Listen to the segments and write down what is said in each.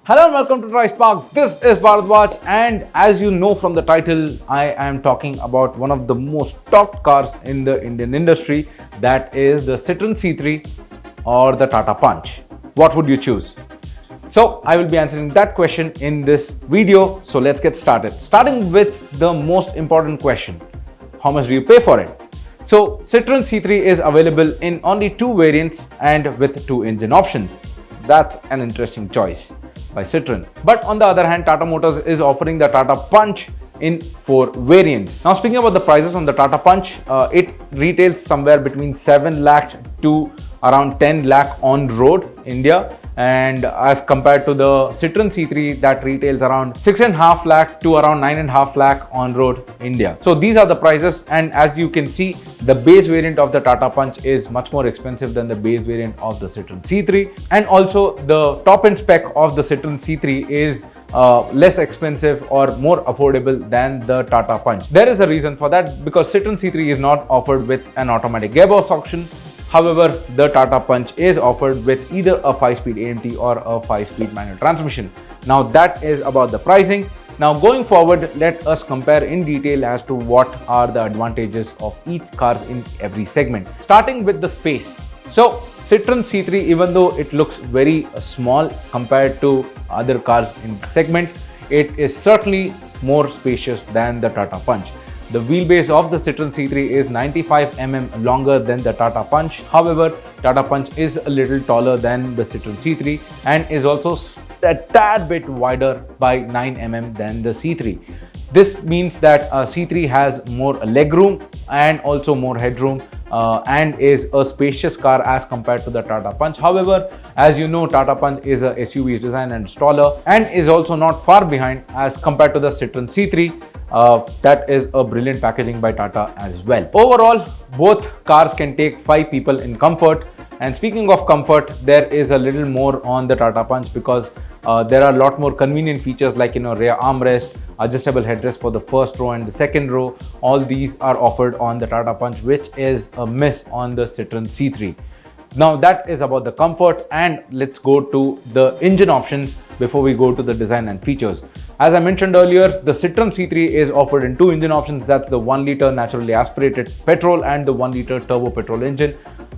Hello and welcome to DriveSpark. This is Bharadwaj, and as you know from the title, I am talking about one of the most talked cars in the Indian industry, that is the Citroen C3 or the Tata Punch. What would you choose? So I will be answering that question in this video. So let's get started. Starting with the most important question: how much do you pay for it? So Citroen C3 is available in only two variants and with two engine options. That's an interesting choice by Citroen. But on the other hand, Tata Motors is offering the Tata Punch in 4 variants. Now speaking about the prices on the Tata Punch, it retails somewhere between 7 lakh to around 10 lakh on road India, and as compared to the Citroen C3 that retails around 6.5 lakh to around 9.5 lakh on road India. So these are the prices, and as you can see, the base variant of the Tata Punch is much more expensive than the base variant of the Citroen C3, and also the top end spec of the Citroen C3 is less expensive or more affordable than the Tata Punch. There is a reason for that, because Citroen C3 is not offered with an automatic gearbox option. However, the Tata Punch is offered with either a 5-speed AMT or a 5-speed manual transmission. Now that is about the pricing. Now going forward, let us compare in detail as to what are the advantages of each car in every segment. Starting with the space. So Citroen C3, even though it looks very small compared to other cars in the segment, it is certainly more spacious than the Tata Punch. The wheelbase of the Citroen C3 is 95 mm longer than the Tata Punch. However, Tata Punch is a little taller than the Citroen C3 and is also a tad bit wider by 9 mm than the C3. This means that C3 has more legroom and also more headroom and is a spacious car as compared to the Tata Punch. However, as you know, Tata Punch is a SUV design and taller and is also not far behind as compared to the Citroen C3. That is a brilliant packaging by Tata as well. Overall, both cars can take 5 people in comfort. And speaking of comfort, there is a little more on the Tata Punch, because there are a lot more convenient features like rear armrest, adjustable headrest for the first row and the second row. All these are offered on the Tata Punch, which is a miss on the Citroen C3. Now that is about the comfort, and let's go to the engine options before we go to the design and features. As I mentioned earlier, the Citroen C3 is offered in 2 engine options. That's the 1-liter naturally aspirated petrol and the 1-liter turbo petrol engine,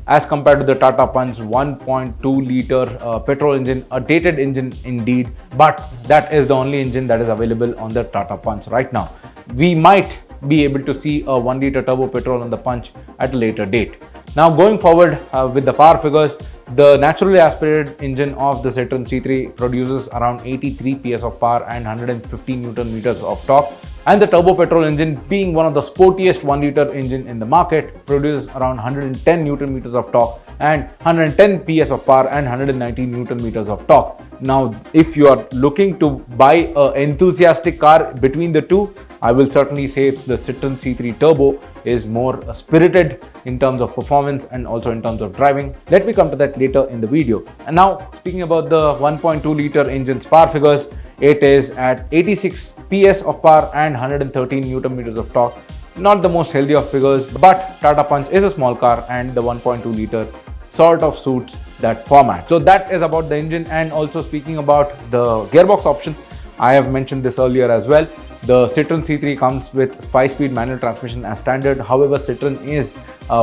as compared to the Tata Punch 1.2-liter petrol engine, a dated engine indeed, but that is the only engine that is available on the Tata Punch right now. We might be able to see a 1-liter turbo petrol on the Punch at a later date. Now going forward with the power figures, the naturally aspirated engine of the Citroen C3 produces around 83 PS of power and 115 Newton meters of torque, and the turbo petrol engine, being one of the sportiest 1-liter engine in the market, produces around 110 Newton meters of torque and 110 PS of power and 119 Newton meters of torque. Now, if you are looking to buy an enthusiastic car between the two, I will certainly say the Citroen C3 Turbo is more spirited in terms of performance and also in terms of driving. Let me come to that later in the video. And now, speaking about the 1.2-liter engine's power figures, it is at 86 PS of power and 113 Newton meters of torque. Not the most healthy of figures, but Tata Punch is a small car and the 1.2-liter sort of suits that format. So that is about the engine. And also speaking about the gearbox options, I have mentioned this earlier as well. The Citroen C3 comes with 5-speed manual transmission as standard. However, Citroen is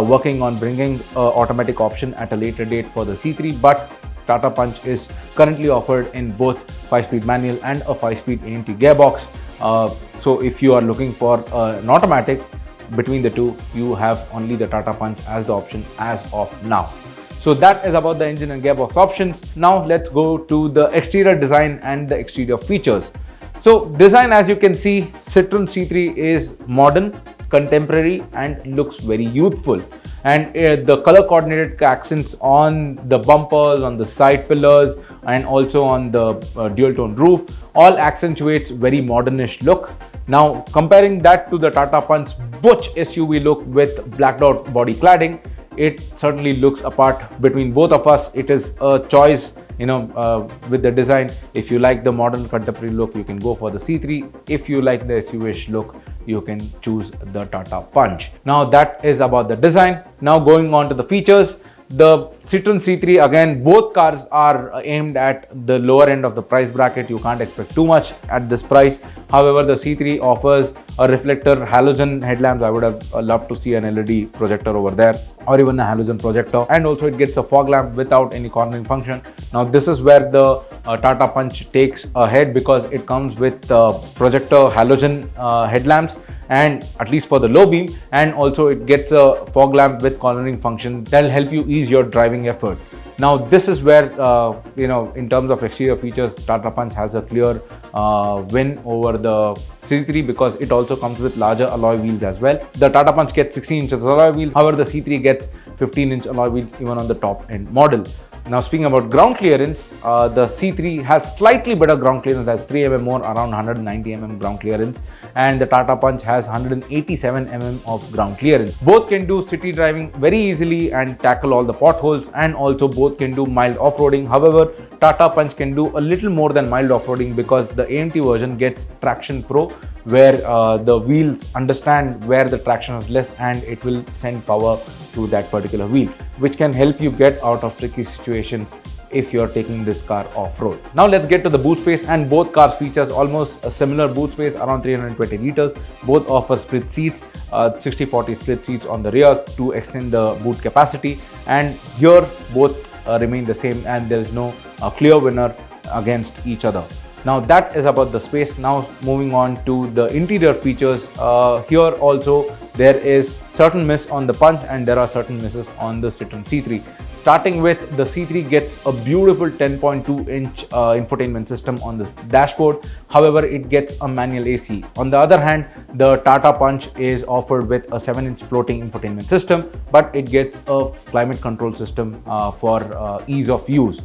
working on bringing automatic option at a later date for the C3, but Tata Punch is currently offered in both 5-speed manual and a 5-speed AMT gearbox. So if you are looking for an automatic between the two, you have only the Tata Punch as the option as of now. So that is about the engine and gearbox options. Now let's go to the exterior design and the exterior features. So design, as you can see, Citroen C3 is modern, contemporary and looks very youthful. And the color coordinated accents on the bumpers, on the side pillars and also on the dual tone roof all accentuates very modernish look. Now comparing that to the Tata Punch butch SUV look with blacked out body cladding, it certainly looks apart between both of us. It is a choice with the design. If you like the modern contemporary look, you can go for the C3. If you like the SUV look, you can choose the Tata Punch. Now that is about the design. Now going on to the features. The Citroen C3, again, both cars are aimed at the lower end of the price bracket. You can't expect too much at this price. However, the C3 offers a reflector halogen headlamps. I would have loved to see an LED projector over there, or even a halogen projector. And also it gets a fog lamp without any cornering function. Now this is where the Tata Punch takes ahead, because it comes with projector halogen headlamps, and at least for the low beam, and also it gets a fog lamp with cornering function that will help you ease your driving effort. Now this is where in terms of exterior features, Tata Punch has a clear win over the C3, because it also comes with larger alloy wheels as well. The Tata Punch gets 16 inches alloy wheels, however the C3 gets 15-inch alloy wheels even on the top end model. Now speaking about ground clearance, the C3 has slightly better ground clearance, has 3 mm more, around 190 mm ground clearance, and the Tata Punch has 187 mm of ground clearance. Both can do city driving very easily and tackle all the potholes, and also both can do mild off-roading. However, Tata Punch can do a little more than mild off-roading, because the AMT version gets Traction Pro, where the wheels understand where the traction is less and it will send power to that particular wheel, which can help you get out of tricky situations if you're taking this car off-road. Now let's get to the boot space, and both cars features almost a similar boot space, around 320 liters. Both offer split seats, 60-40 split seats on the rear to extend the boot capacity, and here both remain the same, and there is no clear winner against each other. Now that is about the space. Now moving on to the interior features. Here also there is certain miss on the Punch, and there are certain misses on the Citroen C3. Starting with the C3 gets a beautiful 10.2-inch infotainment system on the dashboard. However, it gets a manual AC. On the other hand, the Tata Punch is offered with a 7-inch floating infotainment system, but it gets a climate control system for ease of use.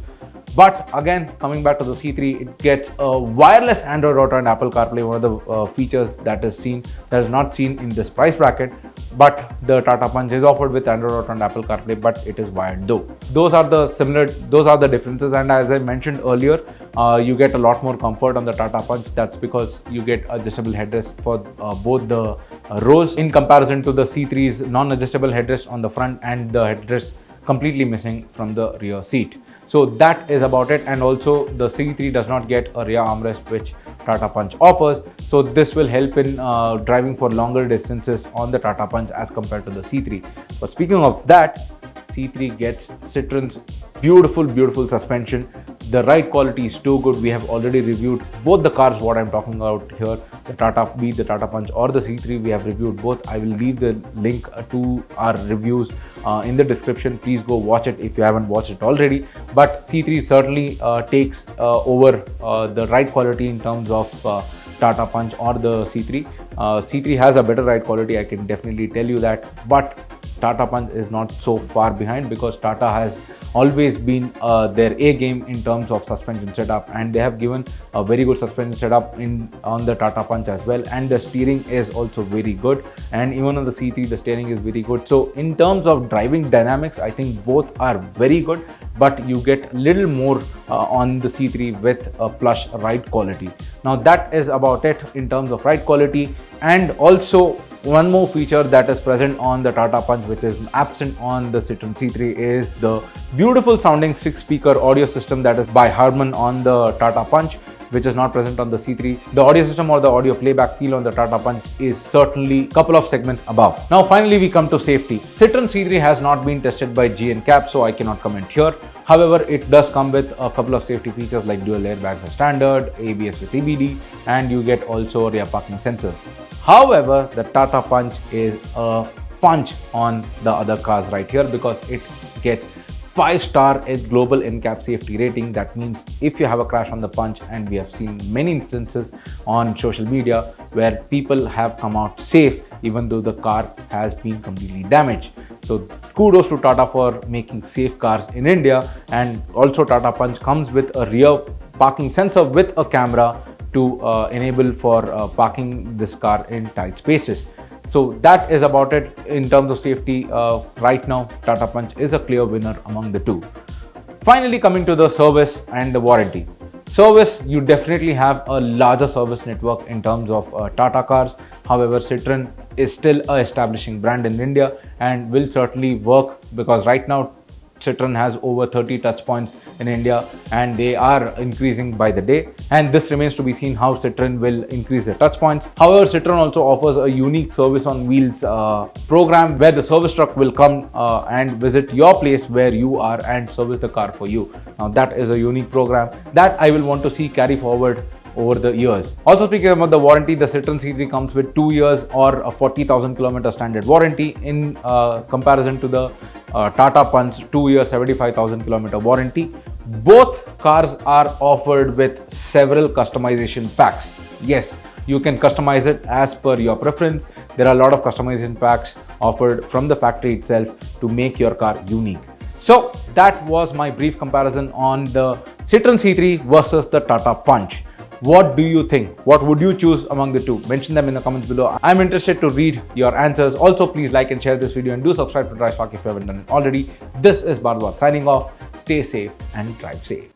But again, coming back to the C3, it gets a wireless Android Auto and Apple CarPlay, one of the features that is not seen in this price bracket. But the Tata Punch is offered with Android Auto and Apple CarPlay, but it is wired though. Those are the differences, and as I mentioned earlier, you get a lot more comfort on the Tata Punch. That's because you get adjustable headrest for both the rows, in comparison to the C3's non-adjustable headrest on the front and the headrest completely missing from the rear seat. So that is about it, and also the C3 does not get a rear armrest, which Tata Punch offers. So this will help in driving for longer distances on the Tata Punch as compared to the C3. But speaking of that, C3 gets Citroen's beautiful suspension. The ride quality is too good. We have already reviewed both the cars, what I'm talking about here, the Tata Punch or the C3. We have reviewed both. I will leave the link to our reviews in the description. Please go watch it if you haven't watched it already. But C3 certainly takes over the ride quality in terms of Tata Punch or the C3. C3 has a better ride quality, I can definitely tell you that, but Tata Punch is not so far behind, because Tata has always been their A game in terms of suspension setup, and they have given a very good suspension setup on the Tata Punch as well, and the steering is also very good, and even on the C3 the steering is very good. So in terms of driving dynamics, I think both are very good, but you get a little more on the C3 with a plush ride quality. Now that is about it in terms of ride quality. And also one more feature that is present on the Tata Punch, which is absent on the Citroen C3, is the beautiful sounding 6-speaker audio system that is by Harman on the Tata Punch, which is not present on the C3. The audio system or the audio playback feel on the Tata Punch is certainly a couple of segments above. Now finally we come to safety. Citroen C3 has not been tested by GNCAP, so I cannot comment here. However, it does come with a couple of safety features like dual airbags as standard, ABS with EBD, and you get also rear parking sensors. However, the Tata Punch is a punch on the other cars right here, because it gets 5-star global NCAP safety rating. That means if you have a crash on the Punch, and we have seen many instances on social media where people have come out safe even though the car has been completely damaged. So kudos to Tata for making safe cars in India. And also Tata Punch comes with a rear parking sensor with a camera to enable for parking this car in tight spaces. So that is about it in terms of safety. Right now, Tata Punch is a clear winner among the two. Finally, coming to the service and the warranty. Service, you definitely have a larger service network in terms of Tata cars. However, Citroen is still a establishing brand in India and will certainly work, because right now Citroen has over 30 touch points in India, and they are increasing by the day. And this remains to be seen how Citroen will increase their touch points. However, Citroen also offers a unique service on wheels program where the service truck will come and visit your place where you are and service the car for you. Now that is a unique program that I will want to see carry forward over the years. Also, speaking about the warranty, the Citroen C3 comes with 2 years or a 40,000 kilometer standard warranty in comparison to the Tata Punch 2 year 75,000 kilometer warranty. Both cars are offered with several customization packs. Yes, you can customize it as per your preference. There are a lot of customization packs offered from the factory itself to make your car unique. So that was my brief comparison on the Citroen C3 versus the Tata Punch. What do you think? What would you choose among the two? Mention them in the comments below. I'm interested to read your answers. Also, please like and share this video and do subscribe to DriveSpark if you haven't done it already. This is Bharadwaj signing off. Stay safe and drive safe.